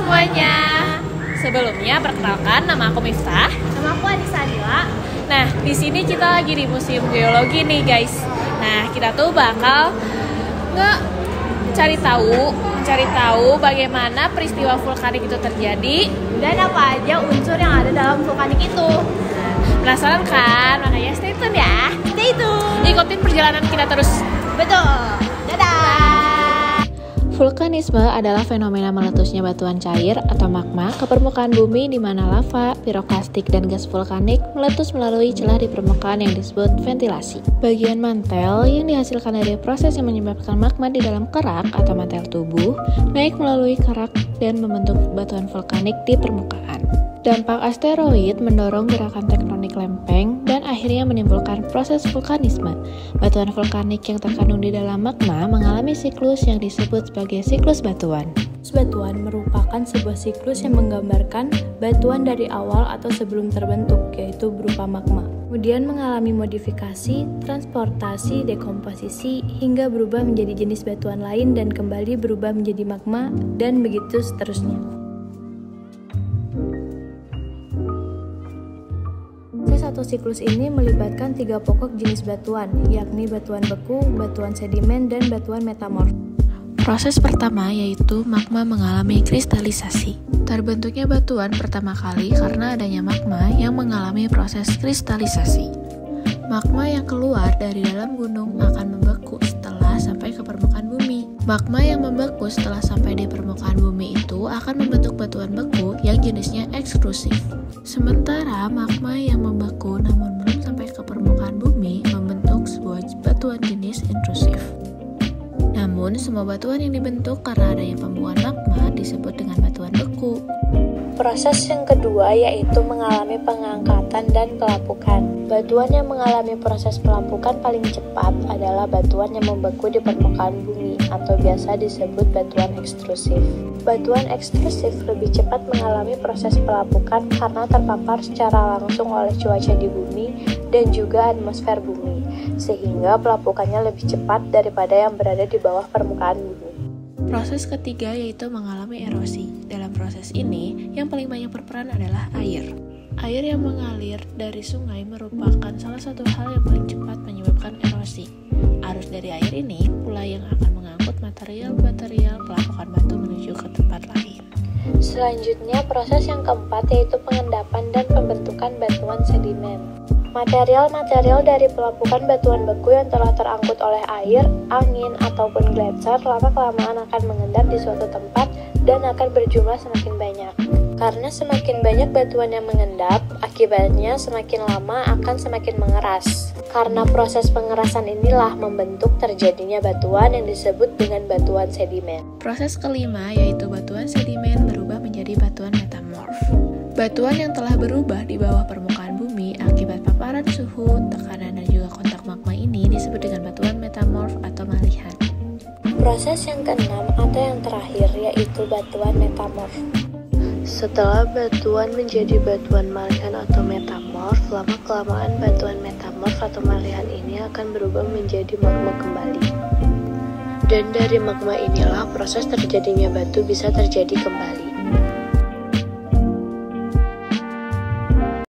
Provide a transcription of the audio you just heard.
semuanya. Sebelumnya perkenalkan, nama aku Miftah. Nama aku Anissa Adila. Nah, di sini kita lagi di Museum Geologi nih, guys. Nah, kita tuh bakal mencari tahu bagaimana peristiwa vulkanik itu terjadi Dan apa aja unsur yang ada dalam vulkanik itu. Nah, penasaran kan? Makanya stay tune ya. Stay tune. Ikutin perjalanan kita terus. Betul. Dadah. Vulkanisme adalah fenomena meletusnya batuan cair atau magma ke permukaan bumi di mana lava, piroklastik, dan gas vulkanik meletus melalui celah di permukaan yang disebut ventilasi. Bagian mantel yang dihasilkan dari proses yang menyebabkan magma di dalam kerak atau mantel tubuh naik melalui kerak dan membentuk batuan vulkanik di permukaan. Dampak asteroid mendorong gerakan tektonik lempeng dan akhirnya menimbulkan proses vulkanisme. Batuan vulkanik yang terkandung di dalam magma mengalami siklus yang disebut sebagai siklus batuan. Batuan merupakan sebuah siklus yang menggambarkan batuan dari awal atau sebelum terbentuk, yaitu berupa magma. Kemudian mengalami modifikasi, transportasi, dekomposisi, hingga berubah menjadi jenis batuan lain dan kembali berubah menjadi magma, dan begitu seterusnya. Satu siklus ini melibatkan 3 pokok jenis batuan, yakni batuan beku, batuan sedimen, dan batuan metamorf. Proses pertama yaitu magma mengalami kristalisasi. Terbentuknya batuan pertama kali karena adanya magma yang mengalami proses kristalisasi. Magma yang keluar dari dalam gunung akan membeku setelah sampai ke permukaan bumi. Magma yang membeku setelah sampai di permukaan bumi itu akan membentuk batuan beku yang jenisnya ekstrusif. Sementara magma yang membeku namun belum sampai ke permukaan bumi membentuk sebuah batuan jenis intrusif. Namun, semua batuan yang dibentuk karena adanya pembuangan magma disebut dengan batuan beku. Proses yang kedua yaitu mengalami pengangkatan dan pelapukan. Batuan yang mengalami proses pelapukan paling cepat adalah batuan yang membeku di permukaan bumi atau biasa disebut batuan ekstrusif. Batuan ekstrusif lebih cepat mengalami proses pelapukan karena terpapar secara langsung oleh cuaca di bumi dan juga atmosfer bumi, sehingga pelapukannya lebih cepat daripada yang berada di bawah permukaan bumi. Proses ketiga yaitu mengalami erosi. Dalam proses ini, yang paling banyak berperan adalah air. Air yang mengalir dari sungai merupakan salah satu hal yang paling cepat menyebabkan erosi. Arus dari air ini pula yang akan mengangkut material-material pelapukan batu menuju ke tempat lain. Selanjutnya, proses yang keempat yaitu pengendapan dan pembentukan batuan sedimen. Material-material dari pelapukan batuan beku yang telah terangkut oleh air, angin, ataupun gletser lama-kelamaan akan mengendap di suatu tempat dan akan berjumlah semakin banyak. Karena semakin banyak batuan yang mengendap, akibatnya semakin lama akan semakin mengeras. Karena proses pengerasan inilah membentuk terjadinya batuan yang disebut dengan batuan sedimen. Proses kelima yaitu batuan sedimen berubah menjadi batuan metamorf. Batuan yang telah berubah di bawah permukaan bumi akibat paparan suhu, tekanan, dan juga kontak magma ini disebut dengan batuan metamorf atau malihan. Proses yang keenam atau yang terakhir yaitu batuan metamorf. Setelah batuan menjadi batuan malihan atau metamorf, lama-kelamaan batuan metamorf atau malihan ini akan berubah menjadi magma kembali. Dan dari magma inilah proses terjadinya batu bisa terjadi kembali.